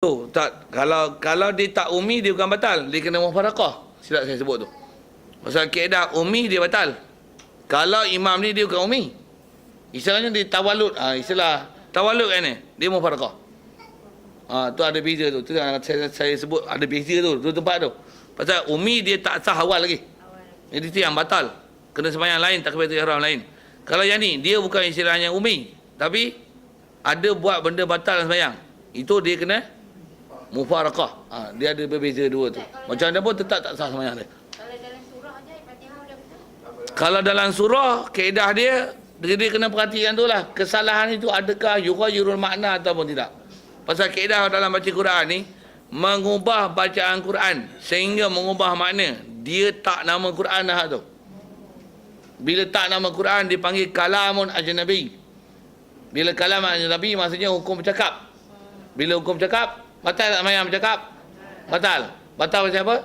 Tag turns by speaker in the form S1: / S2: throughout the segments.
S1: tu tak, kalau dia tak umi dia bukan batal, dia kena mufaraqah. Silap saya sebut tu. Pasal kaedah umi dia batal. Kalau imam ni dia bukan umi. Istilahnya dia tawalud. Istilah tawalud kan ni, dia mufaraqah. Tu ada beza tu. Tu yang saya sebut ada beza tu, tu tempat tu. Pasal umi dia tak sah awal lagi. Jadi tu yang batal. Kena sembahyang lain, takbiratul ihram lain. Kalau yang ni dia bukan istilahnya umi, tapi ada buat benda batal sembahyang. Itu dia kena mufaraqah. Dia ada berbeza dua tu. Macam mana pun tetap tak sah sembahyang dia.
S2: Kalau dalam surah aja Fatihah udah betul.
S1: Kalau dalam surah kaedah dia kena perhatikan tu lah. Kesalahan itu adakah yughayyirul makna ataupun tidak. Pasal kaedah dalam baca Quran ni mengubah bacaan Quran sehingga mengubah makna. Dia tak nama Quran dah tu. Bila tak nama Quran dipanggil kalamun ajnabi. Bila kalam ajnabi maksudnya hukum bercakap. Bila hukum bercakap, batal tak sembahyang bercakap? Batal. Batal pasal apa?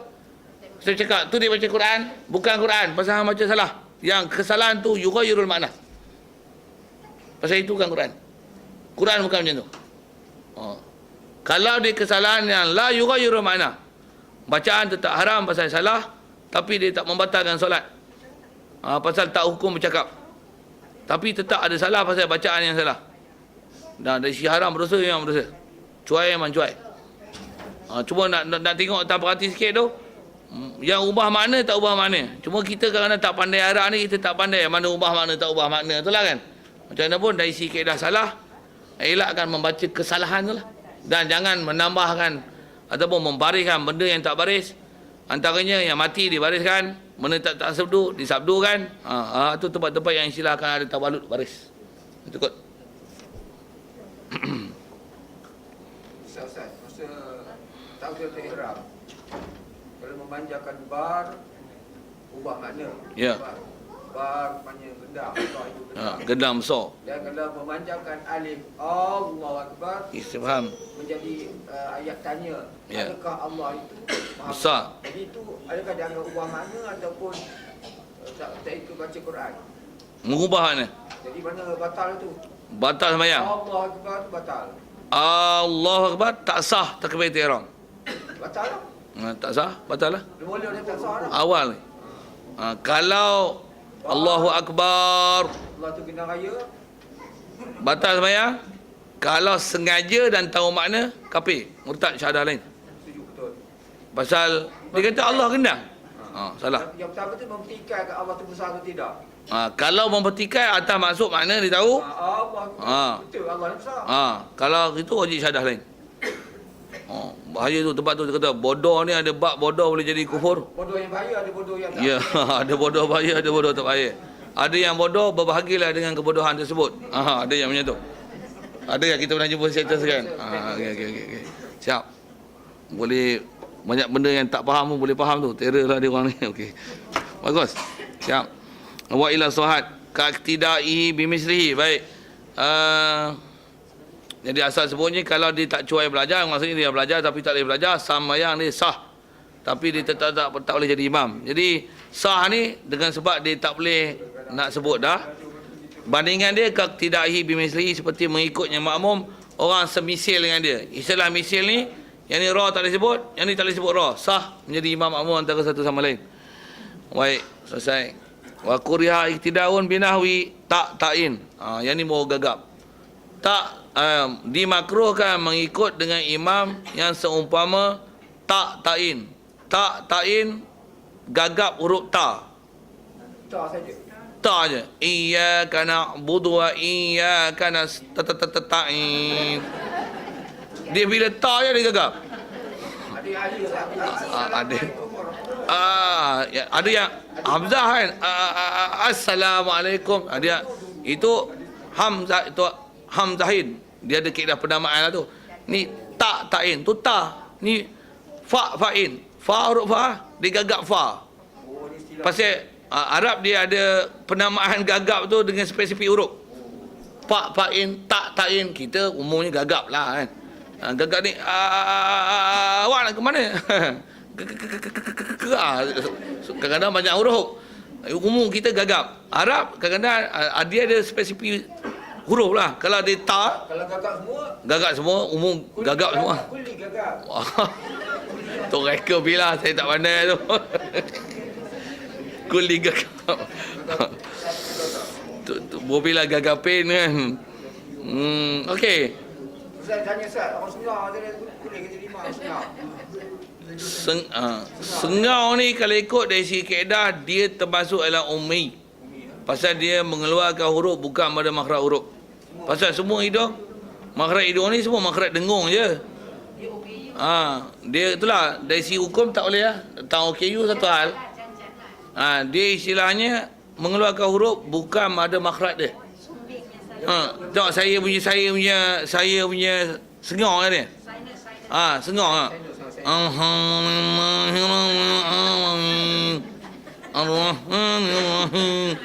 S1: Saya cakap, tu dia baca Quran, bukan Quran. Pasal baca salah. Yang kesalahan tu yughayyirul makna. Pasal itu bukan Quran. Quran bukan macam tu. Kalau dia kesalahan yang la yughayyirul makna, bacaan tetap haram pasal salah, tapi dia tak membatalkan solat. Pasal tak hukum bercakap. Tapi tetap ada salah pasal bacaan yang salah. Dan dari sisi haram berdosa memang berdosa. Cuai memang cuai. Cuma nak tengok tak perhati sikit tu. Yang ubah makna tak ubah makna. Cuma kita kadang-kadang tak pandai arah ni, kita tak pandai mana ubah makna tak ubah makna tu lah kan. Macam mana pun dari sisi kaedah salah, elakkan membaca kesalahan tu lah. Dan jangan menambahkan ataupun membariskan benda yang tak baris. Antaranya yang mati dibariskan, mana tak sabdu disabdukan. Tu tempat-tempat yang istilahkan ada tawalut baris. Itu kot.
S3: Ustaz, masa takbiratul ihram kalau memanjangkan bar ubah makna.
S1: Ya.
S3: Bar maknanya gendang, bar itu gendang.
S1: Gendang besar.
S3: Dan kalau memanjangkan alif Allahu Akbar
S1: Istifham.
S3: menjadi ayat tanya.
S1: Ya.
S3: Adakah Allah itu maha
S1: Besar.
S3: Jadi itu adakah dia akan ubah makna ataupun tak ikut baca Quran?
S1: Mengubah makna.
S3: Jadi mana batal itu?
S1: Batal sembahyang.
S3: Allahu Akbar itu batal.
S1: Allahu Akbar tak sah takbiratul ihram.
S3: Batal lah.
S1: Tak sah, batal lah.
S3: Mula dia tak sah lah.
S1: Awal ni. Kalau Allahu Akbar
S3: Allah tu gendang raya.
S1: batal sembahyang. Kalau sengaja dan tahu makna, kafir, murtad syahadah lain.
S3: Setuju betul.
S1: Pasal dia kata Allah gendang. Salah.
S3: Yang pertama tu membuktikan ke Allah tu besar atau tidak.
S1: Kalau mempertikai atas maksud makna dia tahu.
S3: Allah betul Allah ni besar.
S1: Kalau itu wajib syahadah lain. Bahaya tu tempat tu dia kata bodoh ni ada bab bodoh boleh jadi kufur.
S3: Bodoh yang bahaya ada bodoh yang tak.
S1: Ya, ada bodoh bahaya, ada bodoh tak bahaya. Ada yang bodoh berbahagilah dengan kebodohan tersebut. Ada yang macam tu. Ada yang kita pernah jumpa status kan. Okey. Siap. Boleh banyak benda yang tak faham pun boleh faham tu. Terror lah dia orang ni. Okey. Bagus. Siap. Wa ila sahat ka iktidai bimislihi. Baik. Jadi asal sebutnya kalau dia tak cuai belajar, maksudnya dia belajar tapi tak boleh belajar, sembahyang dia sah. Tapi dia tetap tak boleh jadi imam. Jadi sah ni dengan sebab dia tak boleh nak sebut dah. Bandingan dia ka iktidai bimislihi seperti mengikutnya makmum orang semisil dengan dia. Istilah misil ni yang ni ra tak boleh sebut, yang ni tak boleh sebut ra. Sah menjadi imam makmum antara satu sama lain. Baik, selesai. Wa kuriha iktidaun binahwi ta'in. Yang ni mau gagap. Dimakruhkan mengikut dengan imam yang seumpama ta'in. Ta'in gagap huruf ta.
S3: Tak saja.
S1: Ta je. Iyyaka na'budu wa iyyaka nasta'in. Dia bila ta je dia gagap. Ada yang Hamzah kan. Assalamualaikum. Dia itu Hamzah, itu Hamzahin. Dia ada kaedah penamaan lah tu. Ni ta'in tu ta. Ni fa'in. Fa huruf fa, dia gagap fa. Pasal Arab dia ada penamaan gagap tu dengan spesifik huruf. Fa'in, ta'in, kita umumnya gagap lah kan. Gagap ni awak nak ke mana? Kadang-kadang banyak huruf. Umum kita gagap. Arab kadang-kadang dia ada spesifik huruf lah. Kalau dia ta,
S3: Kalau
S1: gagak semua, umum gagak semua.
S3: Kuli gagap.
S1: Tu reka bila saya tak pandai tu. Kuli gagap. Tu bila gagapin kan. Okey.
S3: Ustaz tanya Ustaz, orang Sengau dia kuli ke jadi imam Sengau?
S1: Sengau ni kalau ikut dari segi kaedah, dia termasuk adalah ummi. Pasal dia mengeluarkan huruf bukan pada makhraj huruf. Pasal semua hidung, makhraj hidung ni semua makhraj dengung je. Dia itulah dari segi hukum tak boleh lah. Tentang OKU satu hal. Dia istilahnya mengeluarkan huruf bukan pada makhraj dia. Tengok saya punya Sengau kan dia. Sengau ah.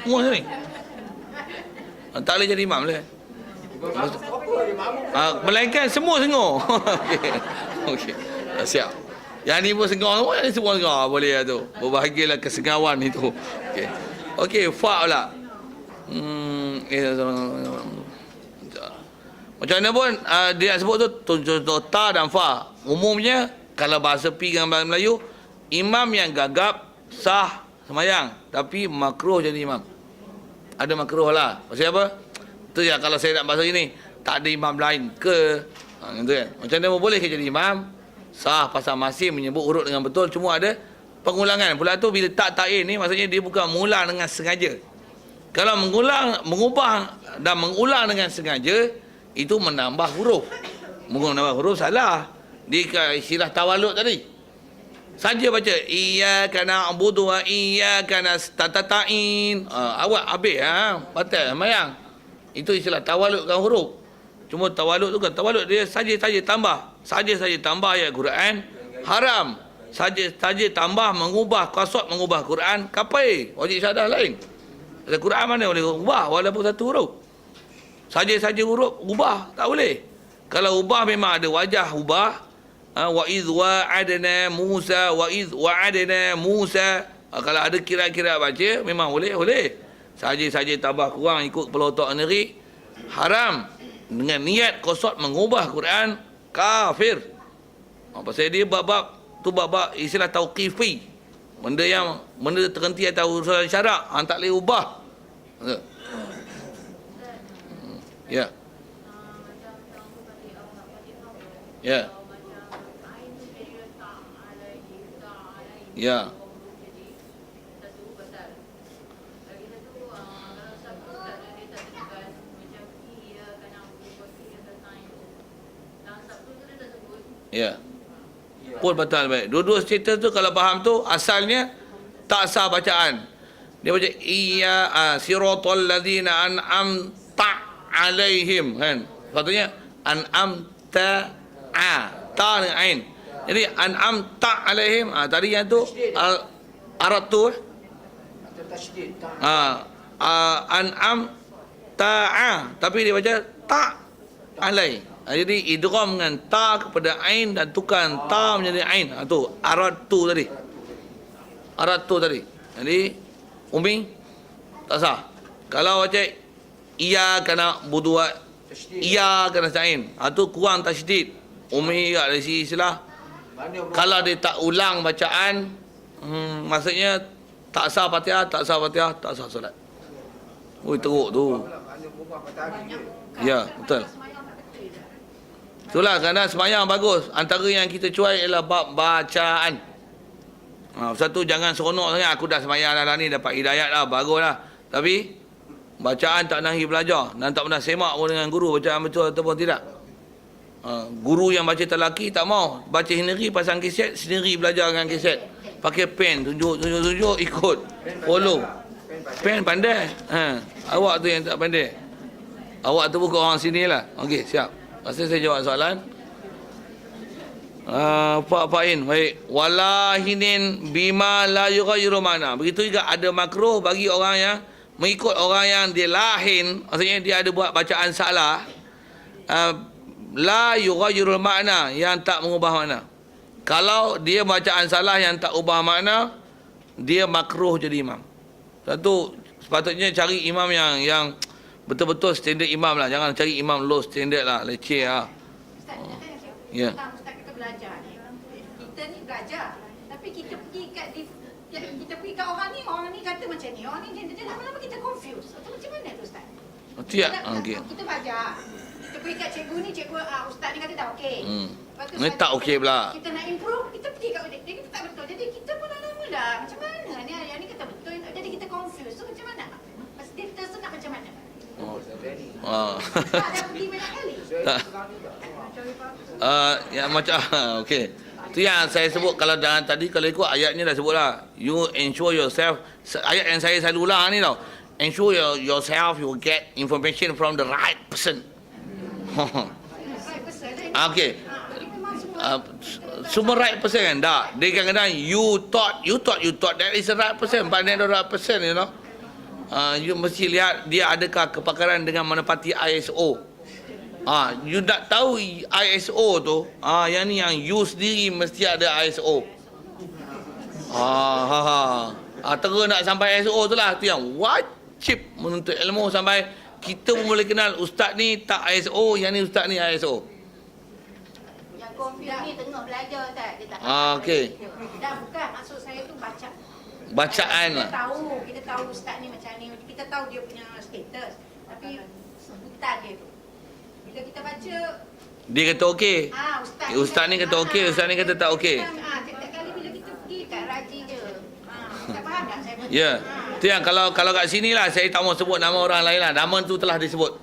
S1: Semua ni. Tak boleh jadi imam lah. Melainkan semua Sengau. Okey. Siap. Yang ni pun Sengau semua, yang ni semua Sengau. Boleh lah tu. Berbahagialah kesengawan itu. Okey. Okey, fa' pula. Macam mana pun dia sebut tu contoh ta dan fa. Umumnya kalau bahasa P dengan bahasa Melayu, imam yang gagap sah semayang, tapi makruh jadi imam. Ada makruh lah. Pasal apa? Tu ya, kalau saya nak bahasa ini, tak ada imam lain ke? Gitu kan. Macam mana boleh ke jadi imam? Sah pasal masih menyebut urut dengan betul, cuma ada pengulangan. Pula tu bila tak ta'in ni maksudnya dia bukan mengulang dengan sengaja. Kalau mengubah dan mengulang dengan sengaja, itu menambah huruf. Menambah huruf salah. Dia istilah tawalud tadi. Saja baca iyyaka na'budu wa iyyaka nasta'in. Awak habis batal sembahyang. Itu istilah tawaludkan huruf. Cuma tawalud tu kan tawalud dia saja tambah. Saja tambah ayat Quran haram. Saja tambah mengubah qasad mengubah Quran kapai. Wajib syahadah lain. Quran mana boleh ubah walaupun satu huruf. Saja huruf ubah tak boleh. Kalau ubah memang ada wajah ubah. Wa idh wa'adna Musa wa idh wa'adna Musa. Kalau ada kira-kira baca memang boleh. Saja tambah kurang ikut kepala otak sendiri haram. Dengan niat qasad mengubah Quran kafir. Pasal dia bab istilah tauqifi. Benda terhenti atas urusan syarak, tak boleh ubah. Ya. Ya. Ya. Ya. Pun batal baik. Dua-dua cerita tu kalau faham tu asalnya tak sah bacaan. Dia baca siratal ladzina an'amta alaihim kan. Sepatutnya an'amta ta dengan ain. Jadi an'amta alaihim tadi yang tu arat tu an'amta tapi dia baca ta alai. Jadi idgham dengan ta kepada ain dan tukar ta menjadi ain. Tu arat tu tadi. Jadi umi tak sah. Kalau baca iya kena budua iya kena sa'in. Tu kurang tasydid. Umi kat dari sisi istilah. Kalau dia tak ulang bacaan, maksudnya tak sah Fatihah, tak sah solat. Oi teruk tu. Ya, betul. Itulah kerana semayang bagus. Antara yang kita cuai ialah bab bacaan. Satu jangan seronok sangat. Aku dah semayang dah ni, dapat hidayat dah, bagus lah. Tapi bacaan tak nahi belajar. Dan tak pernah semak pun dengan guru bacaan betul ataupun tidak. Guru yang baca lelaki tak mau. Baca sendiri, pasang keset, sendiri belajar dengan keset. Pakai pen, tunjuk, ikut. Follow. Pen pandai. Awak tu yang tak pandai. Awak tu bukan orang sini lah. Okey, siap. Pasti saya jawab soalan. Fa'in. Baik. Walahinin bima la yughayyiru mana. Begitu juga ada makruh bagi orang yang mengikut orang yang dia lahin. Maksudnya dia ada buat bacaan salah. La yughayyiru makna. Yang tak mengubah makna. Kalau dia bacaan salah yang tak ubah makna, dia makruh jadi imam. Satu, sepatutnya cari imam yang betul-betul standard imam lah. Jangan cari imam low standard lah. Leceh lah.
S2: Ustaz, nak tanya sikit.
S1: Ya.
S2: Tentang Ustaz kita belajar ni. Kita ni belajar. Tapi kita pergi kat kita pergi kat orang ni kata macam ni. Orang ni dia lama-lama kita confuse. Atau macam mana tu Ustaz?
S1: Itu ya. Okey.
S2: Kita belajar. Kita pergi kat cikgu ni, ustaz ni kata dah okey. Lepas tu
S1: Ni
S2: ustaz
S1: tak
S2: kita-
S1: okey pula.
S2: Kita nak improve, kita pergi kat dia. Dia kata tak betul. Jadi kita pun dah lama dah. Macam mana ni? Yang ni kata betul. Jadi kita confuse. So macam mana? Pasti dia tersenap macam mana?
S3: Oh, training.
S2: Tak dah pergi banyak kali.
S1: Tak. Yang macam okey. Tu yang saya sebut kalau dalam tadi kalau ikut ayatnya dah sebut lah. You ensure yourself. Ayat yang saya selalu ulang ni tau. Ensure yourself you get information from the right person.
S2: Right person.
S1: Okey.
S2: Jadi memang semua
S1: Semua right person kan? Tak. Dia kadang-kadang you thought that is the right person, but not the right person, you know. You mesti lihat dia adakah kepakaran dengan menepati ISO. You nak tahu ISO tu, yang ni yang you sendiri mesti ada ISO. Terus nak sampai ISO tu lah, tu yang wajib menuntut ilmu sampai kita pun boleh kenal ustaz ni tak ISO, yang ni ustaz ni ISO.
S2: yang confuse ni tengah belajar Ustaz. Dia tak
S1: Okey.
S2: Dah bukan maksud saya tu baca.
S1: Bacaan
S2: Kita
S1: lah.
S2: tahu ustaz ni macam ni. Kita tahu dia punya status. Tapi sebutan dia tu. Bila kita baca,
S1: Dia kata okey. Ustaz ni kata okey, ustaz ni kata tak okey.
S2: Setiap kali bila kita pergi kat raji je. Tak faham tak saya?
S1: Ya. Tu yang kalau kat sini lah saya tak mau sebut nama orang lain lah. Nama tu telah disebut.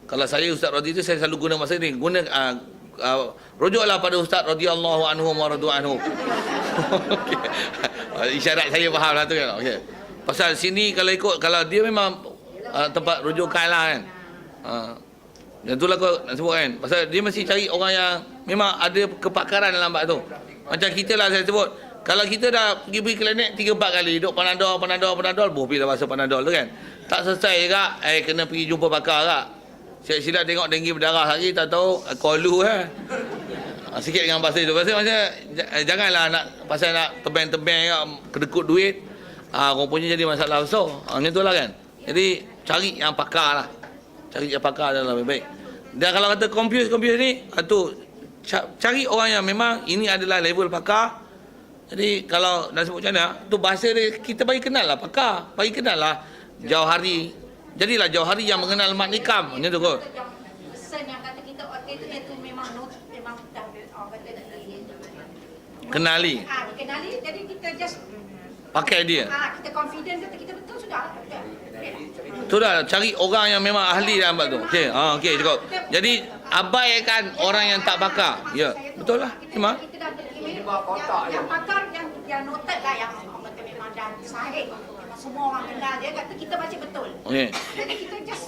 S1: Kalau saya Ustaz Rodi tu saya selalu guna masa ni. Rujuklah pada Ustaz radhiyallahu anhu wa radu anhu. Isyarat saya faham lah tu kan. Okey. Pasal sini kalau ikut kalau dia memang tempat rujukan lah kan. Yang itulah kau nak sebut kan. Pasal dia mesti cari orang yang memang ada kepakaran dalam bab tu. Macam kita lah saya sebut. Kalau kita dah pergi klinik 3-4 kali duduk panadol, boh bila bahasa panadol tu kan. Tak selesai juga, kena pergi jumpa pakar kak. Silap-silap tengok denggi berdarah lagi, tak tahu kolu sikit dengan bahasa itu. Pasal janganlah nak pasal nak tebang-tebang kak, kedekut duit. Rupanya jadi masalah besar. Macam tu lah kan. Jadi cari yang pakar lah. Cari yang pakar adalah lebih baik. Dan kalau kata confuse ni, tu cari orang yang memang ini adalah level pakar. Jadi kalau nak sebut macam mana, tu bahasa dia kita bagi kenal lah pakar. Bagi kenal lah Jauhari. Jadilah Jauhari yang mengenal mat nikam. Macam tu kot.
S2: Pesan yang kata kita okey tu dia tu memang dah orang kata
S1: Kenali.
S2: kenali jadi kita just
S1: Pakai dia.
S2: kita confident kata kita betul sudah.
S1: Tu dah cari orang yang memang ahli dalam bab tu. Okey, okey cukup. Jadi abaikan orang yang tak pakar. Ya, betul lah. Memang.
S2: Kita dah yang pakar yang noted lah yang orang kata memang dah sahih. Semua orang kenal dia kata kita baca betul.
S1: Okey.
S2: Jadi kita just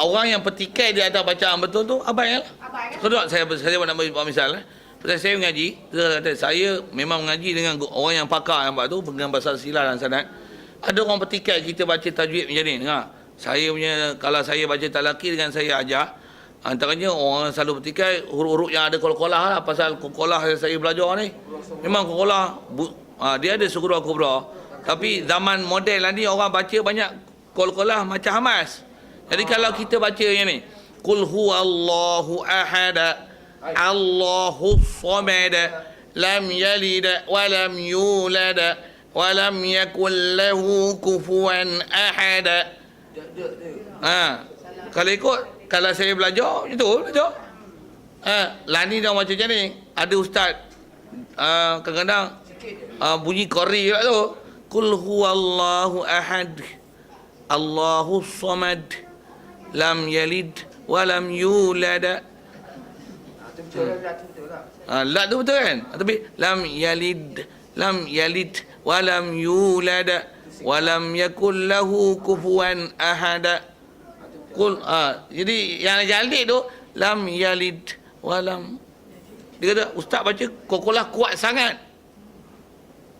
S1: Orang yang petikai di atas bacaan betul tu abaikan.
S2: abaikan.
S1: Kau tahu saya nak buat misal Pasal saya mengaji, saya memang mengaji dengan orang yang pakar yang buat tu, dengan bahasa silah dan sanad. Ada orang petikai kita baca tajwid macam ni. Dengar. Saya punya, kalau saya baca talaki dengan saya ajar, antaranya orang selalu petikai huruf-huruf yang ada kol-kolah lah. Pasal kol-kolah yang saya belajar ni, memang kol-kolah, dia ada surah kubra. Tapi zaman moden lah ni, orang baca banyak kol-kolah macam Hamas. Jadi kalau kita baca yang ni, Qul huwallahu ahad, Allahu samad, lam yalid wa lam yulad wa lam yakul lahu kufuwan ahad. Kalau ikut, kalau saya belajar macam tu belajar. Lani dah macam ni. Ada ustaz kadang-kadang bunyi qari kat tu. Qul huwallahu ahad, Allahu samad, lam yalid wa lam yulad. La tu betul kan? Tapi lam yalid wa lam yulad wa lam yakul lahu kufuwan ahad. Jadi yang jalid tu lam yalid wa lam. Dia kata ustaz baca kokolah kuat sangat.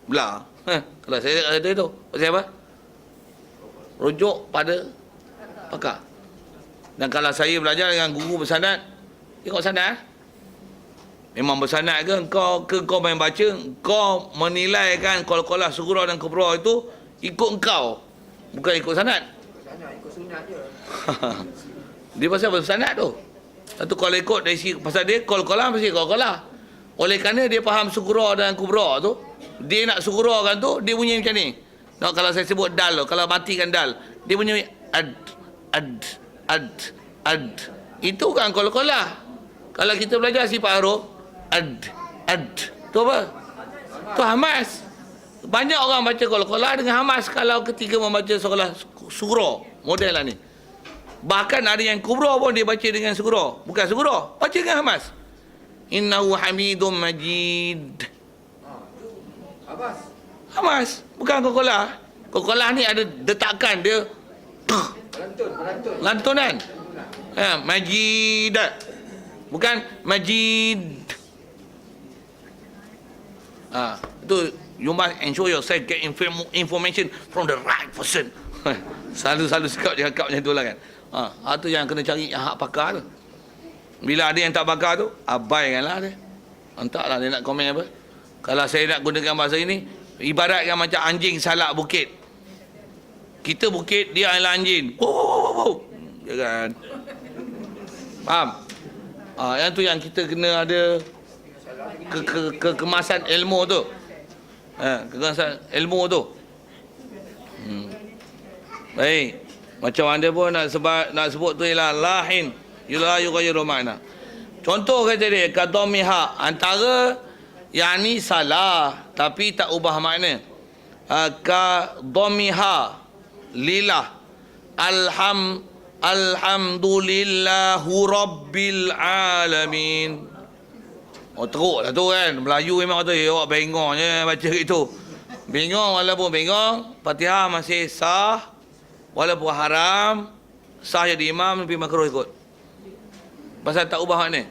S1: Belah. Kalau saya kata tu, pasal apa? Rujuk pada pakar. Dan kalau saya belajar dengan guru bersanad, tengok sanad. Memang bersanad ke kau main baca, kau menilaikan qol-qolah sughra dan kubra itu ikut engkau, bukan ikut sanad.
S3: Tak nak ikut sunat je.
S1: Dia pasal bersanad tu. Satu kalau ikut dari si pasal dia qol-qolah mesti qol-qolah. Oleh kerana dia faham sughra dan kubra tu, dia nak sughrakan tu dia bunyi macam ni. Nah, kalau saya sebut dal tu, kalau matikan dal, dia bunyi ad ad. Itu kan qol-qolah. Kalau kita belajar sifat huruf ad. Tu apa? Tu hamas. Banyak orang baca qol-qolah dengan hamas kalau ketika membaca sekolah sughra. Model lah ni. Bahkan ada yang kubra pun dia baca dengan sughra. Bukan sughra, baca dengan hamas. Innahu hamidum majid.
S3: Tu Abbas.
S1: Hamas, bukan qol-qolah. Qol-qolah ni ada detakan dia.
S3: Berantun.
S1: Lantunan. Majid. Bukan majid. Itu you must ensure yourself get information from the right person. Selalu cakap macam tu lah kan. Itu yang kena cari yang hak pakar tu. Bila ada yang tak pakar tu, abaikanlah dia. Entahlah dia nak komen apa. Kalau saya nak gunakan bahasa ini, ibaratkan macam anjing salak bukit. Kita bukit, dia adalah anjing. Wow. Ya kan? Faham? Yang tu yang kita kena ada kekemasan ilmu tu. Kekemasan ilmu tu. Baik. Macam anda pun nak sebut tu ialah lahin. La yughayyiru makna. Contoh kata dia, qadamiha, antara yang ni salah tapi tak ubah makna. Qadamiha lillah. Alhamdulillahu rabbil alamin. Teruk lah tu kan. Melayu memang kata, awak bengong je baca itu. Bengong walaupun bengong, Fatihah masih sah. Walaupun haram, sah jadi imam, lebih makruh ikut. Pasal tak ubah makna.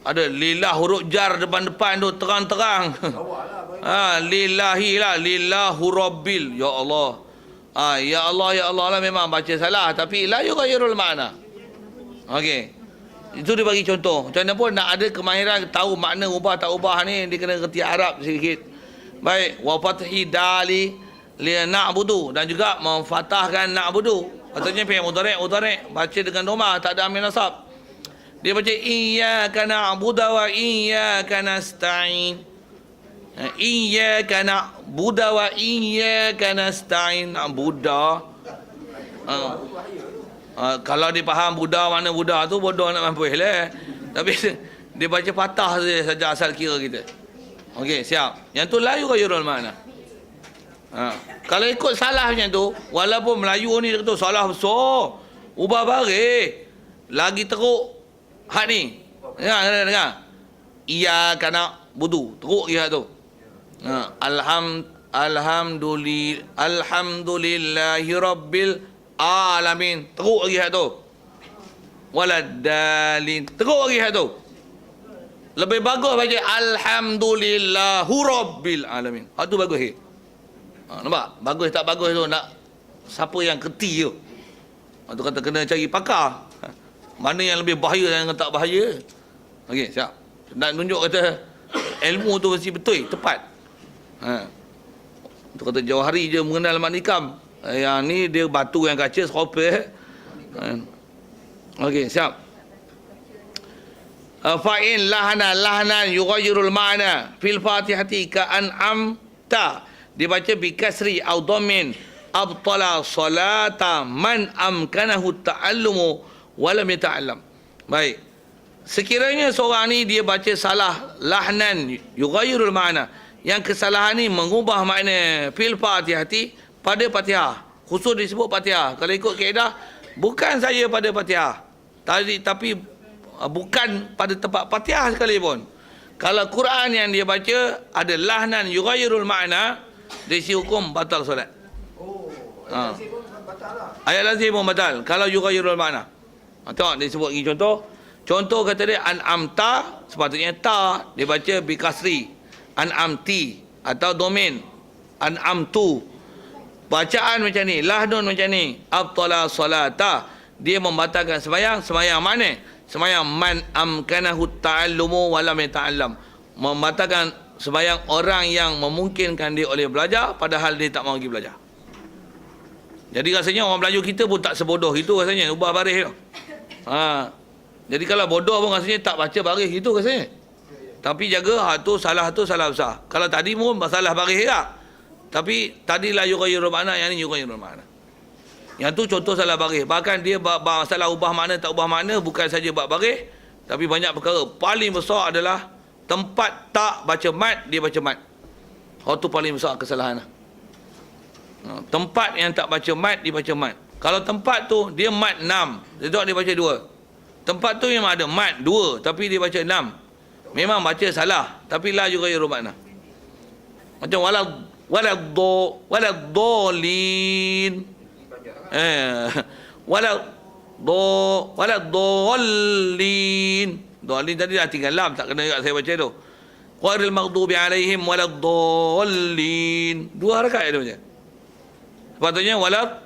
S1: Ada lillah huruf jar depan-depan tu terang-terang. Lillahi lah, lillahu rabbil. Ya Allah. Ya Allah lah memang baca salah. Tapi la yughayyirul makna. Okey. Itu dia bagi contoh. Macam mana pun nak ada kemahiran tahu makna ubah tak ubah ni, dia kena kerti Arab sedikit. Baik. Wa fathi dali li na'budu, dan juga memfatahkan na'budu. Katanya fi'il mudhari' baca dengan dhamma, tak ada amil nasab. Dia baca iyyaka na'budu wa iyyaka nasta'in. Iyyaka na'budu wa iyyaka nasta'in. Buddha. Kalau dia faham Buddha, mana Buddha tu, bodoh nak mampu lah. Tapi dia baca patah saja asal kira kita. Okey, siap. Yang tu la yughayyirul makna. Kalau ikut salah macam tu, walaupun Melayu ni dia kata salah besar, ubah balik, lagi teruk hak ni. Dengar. Iyyaka na'budu, teruk dia tu. Alhamdulillahi rabbil alamin, teruk lagi hak tu. Waladdallin, teruk lagi hak tu. Lebih bagus baca alhamdulillahu rabbil alamin. Hak tu bagus. Nampak? Bagus tak bagus tu nak siapa yang kerti tu. Tu kata kena cari pakar. Mana yang lebih bahaya dan yang tak bahaya. Okey, siap. Nak tunjuk kata ilmu tu mesti betul, tepat. Tu kata Jauhari je mengenal manikam. Yang ni dia batu yang kaca seropel. Okey, siap. Fa'in lahnan yughayyirul ma'na fil fatihati ka an'amta, dibaca bi kasri au dhammin, abtala salata man amkanahu ta'allumu wa lam yata'allam. Baik. Sekiranya seorang ni dia baca salah lahnan yughayyirul ma'na, yang kesalahan ni mengubah makna fil fatihati, pada Fatihah. Khusus disebut Fatihah. Kalau ikut kaedah, bukan saya pada Fatihah. Tapi bukan pada tempat Fatihah sekalipun. Kalau Quran yang dia baca ada lahnan yughayyirul ma'na, dari sisi hukum batal solat. Ayat lazim pun batal kalau yughayyirul ma'na. Tengok dia sebut lagi contoh. Contoh kata dia an'amta, sepatutnya ta dia baca bi kasri. An'amti atau domain an'amtu. Bacaan macam ni, lahnun macam ni, abtala salata, dia membatalkan sembahyang. Sembahyang mana? Sembahyang man amkanahu ta'allumu wa lam yata'allam, membatalkan sembahyang orang yang memungkinkan dia oleh belajar padahal dia tak mahu pergi belajar. Jadi rasanya orang Melayu kita pun tak sebodoh itu rasanya ubah baris tu. Jadi kalau bodoh pun rasanya tak baca baris itu rasanya. Tapi jaga tu salah besar. Kalau tadi pun masalah baris tak. Tapi tadi la yughayyiru makna, yang ni yughayyiru makna. Yang tu contoh salah baris. Bahkan dia masalah ubah makna tak ubah makna bukan saja bab baris, tapi banyak perkara. Paling besar adalah tempat tak baca mat, dia baca mat. Tu paling besar kesalahan. Tempat yang tak baca mat, dia baca mat. Kalau tempat tu dia mat 6, dia baca 2. Tempat tu memang ada mat 2 tapi dia baca 6. Memang baca salah, tapi la yughayyiru makna. Macam waladhdallin. Waladhdallin. Dhalin tadi dah tinggal lam, tak kena juga saya baca tu. Ghairil maghdubi alaihim waladhdallin. 2 harakat dia baca. Sepatutnya waladdall.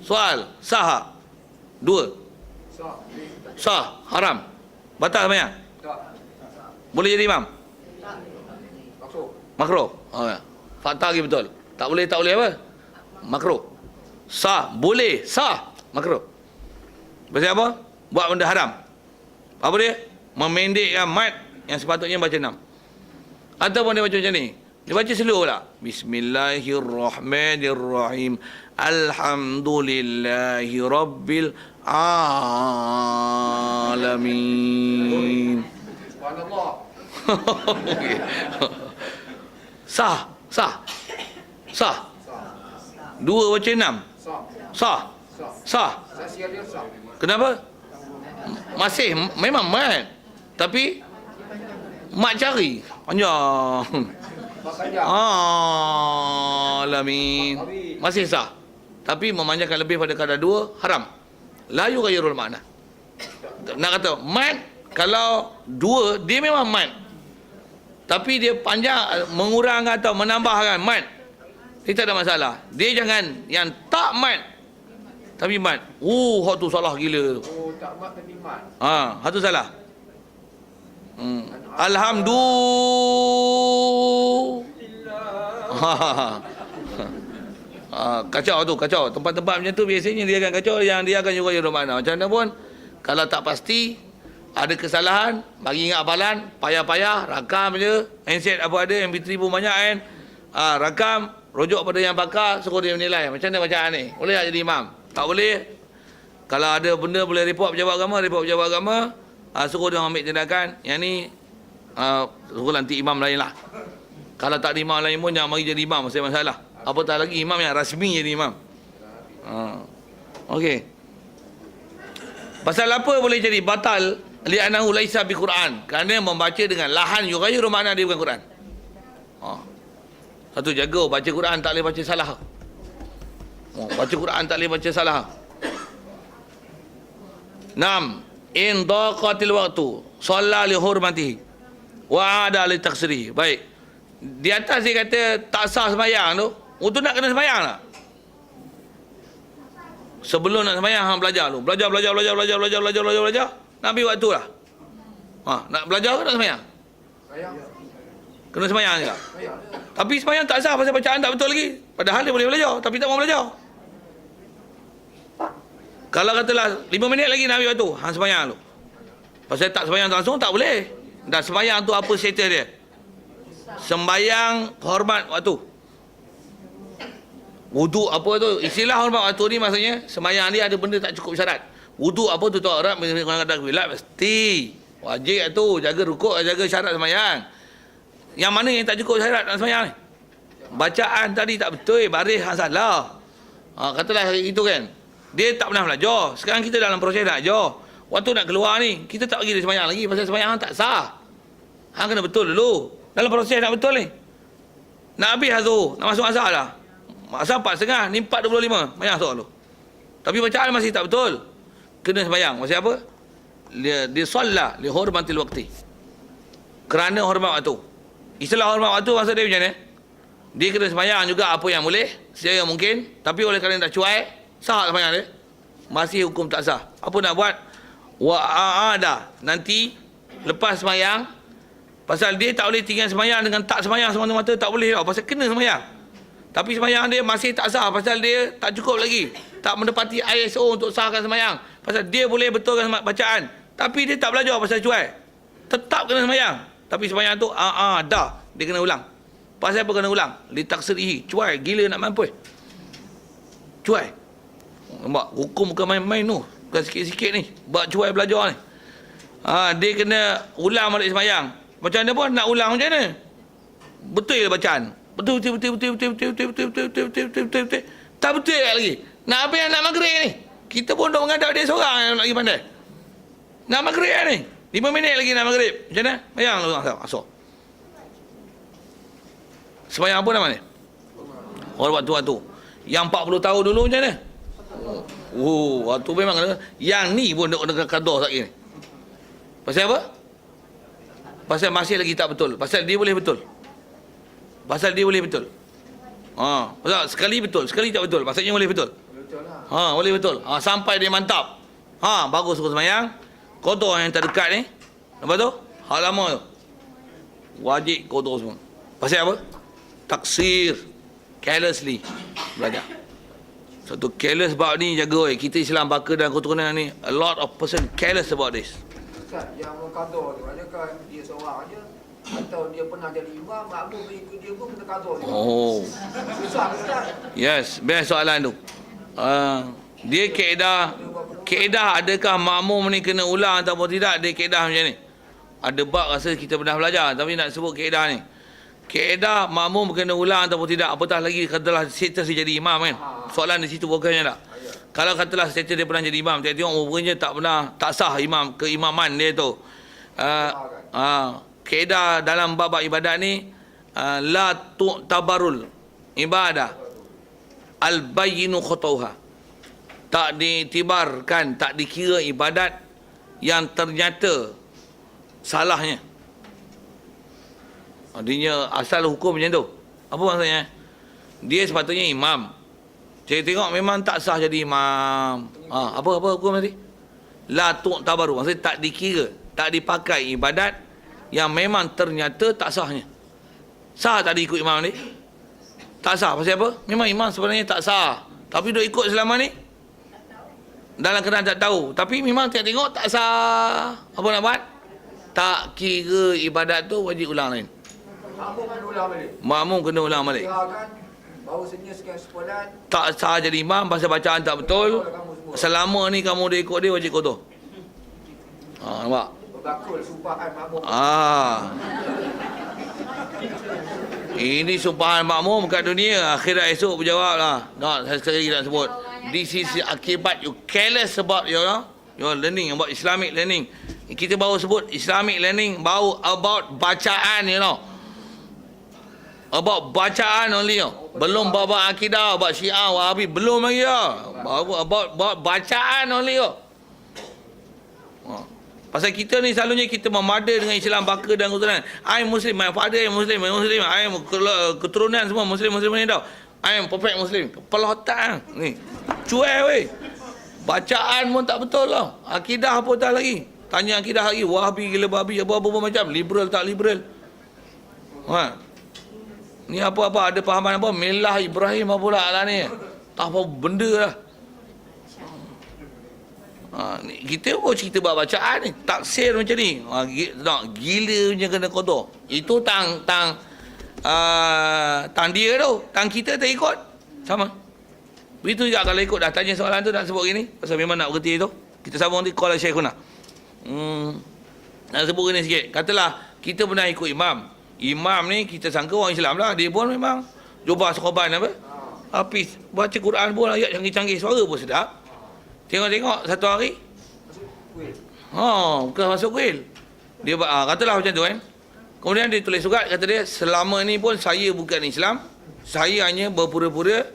S1: Soal, sah. 2. Sah, haram. Batal sembahyang. Boleh jadi imam? Makruh. Ya. Fakta lagi betul. Tak boleh apa? Makruh. Sah, boleh, sah, makruh. Pasal apa? Buat benda haram. Apa dia? Memendekkan mat yang sepatutnya baca 6. Ataupun dia baca macam ni. Dia baca slow pula. Bismillahirrahmanirrahim. Alhamdulillahi rabbil alamin.
S3: Subhanallah.
S1: Okay. Sah. 2 baca 6. Sah. Sah.
S3: Sasia dia sah.
S1: Kenapa? Masih memang mat. Tapi mat cari. Panjang. Alamin. Masih sah. Tapi memanjangkan lebih pada kadar 2 haram. La yughayyirul makna. Nak kata mat, kalau 2 dia memang mat. Tapi dia panjang, mengurang atau menambahkan mat, dia tak ada masalah. Dia jangan yang tak mat tapi mat. Hak tu salah gila tu.
S3: Tak mat tapi mat.
S1: Hak tu salah. Alhamdulillah. Kacau tu, kacau. Tempat-tempat macam tu biasanya dia akan kacau, yang dia akan juga yurul makna. Macam mana pun, kalau tak pasti, ada kesalahan, bagi ingat hafalan, payah-payah, rakam je, handset apa ada, MP3 pun banyak kan. Rakam, rujuk pada yang pakar, suruh dia menilai. Macam mana bacaan ni? Boleh tak jadi imam? Tak boleh. Kalau ada benda boleh report pejabat agama, suruh dia ambil tindakan. Yang ni, suruh nanti imam lain lah. Kalau tak ada imam lain pun, jangan mari jadi imam, masih masalah. Apatah lagi imam yang rasmi jadi imam. Okey. Pasal apa boleh jadi batal? Li'annahu laisa bi Quran. Kerana membaca dengan lahan yughayyiru makna, dia bukan Quran. Satu, jaga baca Quran tak boleh baca salah. Baca Quran tak boleh baca salah. 6. In daqatil waqtu shalla li hurmatihi wa ada li taksiri. Baik. Di atas dia kata tak sah sembahyang tu. Untuk nak kena sembahyang tak? Sebelum nak sembahyang hang belajar tu. Belajar. Nak ambil waktu lah. Nak belajar ke nak sembahyang? Kena sembahyang juga. Tapi sembahyang tak sah pasal bacaan tak betul lagi. Padahal dia boleh belajar tapi tak mau belajar. Kalau katalah 5 minit lagi nak ambil waktu, hang sembahyang tu. Pasal tak sembahyang langsung tak boleh. Dan sembahyang tu apa status dia? Sembahyang hormat waktu. Wuduk apa tu? Istilah hormat waktu ni maksudnya sembahyang ni ada benda tak cukup syarat. Wuduk apa tu Arab kadang-kadang bilat mesti. Wajib tu jaga rukuk, jaga syarat sembahyang. Yang mana yang tak cukup syarat dalam sembahyang ni? Bacaan tadi tak betul, baris hang salah. Katalah itu kan. Dia tak pernah belajar. Sekarang kita dalam proses nak ajar. Waktu nak keluar ni, kita tak bagi dia sembahyang lagi pasal sembahyang hang tak sah. Hang kena betul dulu. Dalam proses nak betul ni. Nak habis Azhar, nak masuk Asar dah. Asar 4.30, ni 4.25. Sembahyang Asar dulu. Tapi bacaan masih tak betul. Kena sembahyang. Maksud apa? Dia solat li hurmatil waqti. Kerana hormat waktu. Istilah hormat waktu maksud dia macam ni. Dia kena sembahyang juga apa yang boleh, secara mungkin. Tapi oleh kerana tak cuai, sah sembahyang dia. Masih hukum tak sah. Apa nak buat? Wa'ada. Nanti, lepas sembahyang, pasal dia tak boleh tinggal sembahyang dengan tak sembahyang semata-mata, tak boleh tau. Pasal kena sembahyang. Tapi sembahyang dia masih tak sah pasal dia tak cukup lagi. Tak menepati ISO untuk sahkan sembahyang. Pasal dia boleh betulkan bacaan. Tapi dia tak belajar pasal cuai. Tetap kena sembahyang. Tapi sembahyang tu, dah. Dia kena ulang. Pasal apa kena ulang? Litaksirihi. Cuai. Gila nak mampus. Cuai. Nampak? Hukum bukan main-main tu. Bukan sikit-sikit ni. Buat cuai belajar ni. Dia kena ulang balik sembahyang. Macam mana pun nak ulang macam mana? Betul ke bacaan? Betul. Tak betul lagi. Nak apa yang nak maghrib ni? Kita pun dah menghadap dia seorang yang lagi pandai. Nak maghrib ni. 5 minit lagi nak maghrib. Macam mana? Bayang lah. Asal. Sembahyang apa nama ni? Orang waktu-waktu. Yang 40 tahun dulu macam mana? Waktu memang kena. Yang ni pun nak kadah sekali ni. Pasal apa? Pasal masih lagi tak betul. Pasal dia boleh betul. Pasal sekali betul, sekali tak betul. Maksudnya boleh betul.
S3: Betul lah.
S1: Boleh betul. Sampai dia mantap. Baru suruh sembahyang. Kotor yang terdekat ni. Lepas tu, hal lama tu. Wajib kotor semua. Pasal apa? Taksir. Carelessly. Belajar. Satu careless about ni jaga. Kita Islam baka dan keturunan ni. A lot of person careless about this.
S3: Ustaz, yang mengkadah tu, adakah dia seorang aja? Atau dia pernah jadi imam, makmum ikut dia pun kena kadah juga? Susah Ustaz.
S1: Yes, best soalan tu. Dia kaedah adakah makmum ni kena ulang ataupun tidak? Dia kaedah macam ni. Ada bab rasa kita pernah belajar tapi nak sebut kaedah ni. Kaedah makmum kena ulang ataupun tidak? Apatah lagi katalah status dia jadi imam kan. Soalan di situ bukannya tak. Kalau katalah status dia pernah jadi imam, tengok umurnya tak sah imam keimaman dia tu. Kaedah dalam bab ibadat ni la tu'tabarul ibadah al-bayyinu khutauha. Tak ditibarkan, tak dikira ibadat yang ternyata salahnya. Artinya asal hukum macam tu. Apa maksudnya? Dia sepatutnya imam. Saya tengok memang tak sah jadi imam. Apa hukum tadi? La tu'tabaru. Maksudnya tak dikira, tak dipakai ibadat yang memang ternyata tak sahnya. Sah tak dia ikut imam ni? Tak sah. Pasal apa? Memang imam sebenarnya tak sah. Tapi dia ikut selama ni? Dalam keadaan tak tahu. Tapi memang tengok tak sah. Apa nak buat? Tak kira ibadat tu wajib ulang lain.
S3: Makmum kena ulang balik.
S1: Makmum kena ulang balik.
S3: Kirakan, baru senyum sekian sebulan.
S1: Tak sah jadi imam pasal bacaan tak betul. Selama ni kamu dia ikut dia wajib kotor. Nampak?
S3: Berbakul sumpahan makmum.
S1: Ini sumpahan makmum kat dunia. Akhirat esok berjawab lah. Saya sekali lagi nak sebut. This is akibat you careless about your learning, about Islamic learning. Kita baru sebut Islamic learning, baru about bacaan, About bacaan only, Belum bab akidah, bab Syiah, Wahabi, belum lagi, Baru about bacaan only, Pasal kita ni selalunya kita memada dengan Islam baka dan keturunan. I Muslim, my father is Muslim, I am keturunan semua Muslim ni tau. I am perfect Muslim. Kepala otak ni. Cuai weh. Bacaan pun tak betul lah. Akidah pun tak lagi. Tanya akidah lagi. Wahabi gila babi. Apa-apa macam. Liberal tak liberal. Ni apa-apa. Ada pahaman apa. Milah Ibrahim apa pula lah ni. Tak apa benda lah. Kita pun cerita buat bacaan ni. Taksir macam ni. Gila punya kena kotor. Itu tang dia tu. Tang kita tak ikut. Sama. Begitu juga kalau ikut dah tanya soalan tu nak sebut gini. Pasal memang nak berhenti tu. Kita sambung nanti call Syekhuna. Nak sebut gini sikit. Katalah kita pernah ikut imam. Imam ni kita sangka orang Islam lah. Dia pun memang jubah sekorban apa. Hafiz. Baca Quran pun ayat canggih-canggih. Suara pun sedap. Tengok-tengok satu hari. Bukan masuk kuil. Dia katalah macam tu kan. Kemudian dia tulis surat, kata dia, selama ni pun saya bukan Islam. Saya hanya berpura-pura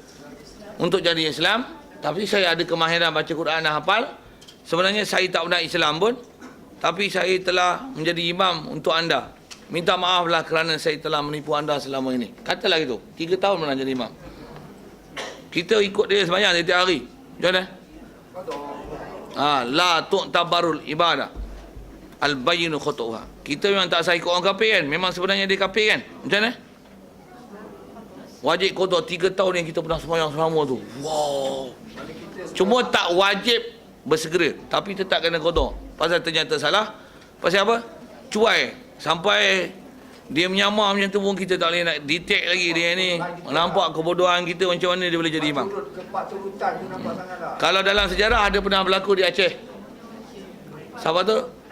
S1: untuk jadi Islam. Tapi saya ada kemahiran baca Quran dan hafal. Sebenarnya saya tak pernah Islam pun. Tapi saya telah menjadi imam untuk anda. Minta maaflah kerana saya telah menipu anda selama ini. Katalah gitu. 3 tahun pernah jadi imam. Kita ikut dia sembahyang setiap hari. Macam mana? La tu'tabarul ibadah al-bayyinu khutuha. Kita memang tak sah ikut orang kafir kan. Memang sebenarnya dia kafir kan. Macam mana? Wajib kodok 3 tahun yang kita pernah sembahyang selama tu. Wow.
S3: Mana kita
S1: Cuma tak wajib bersegera, tapi tetap kena kodok. Pasal ternyata salah. Pasal apa? Cuai. Sampai dia menyamar macam tu pun kita tak boleh nak detect lagi dia ni. Nampak kebodohan kita macam mana dia boleh jadi imam.
S3: Kepak turutan tu nampak sangat lah.
S1: Kalau dalam sejarah ada pernah berlaku di Aceh. Siapa tu?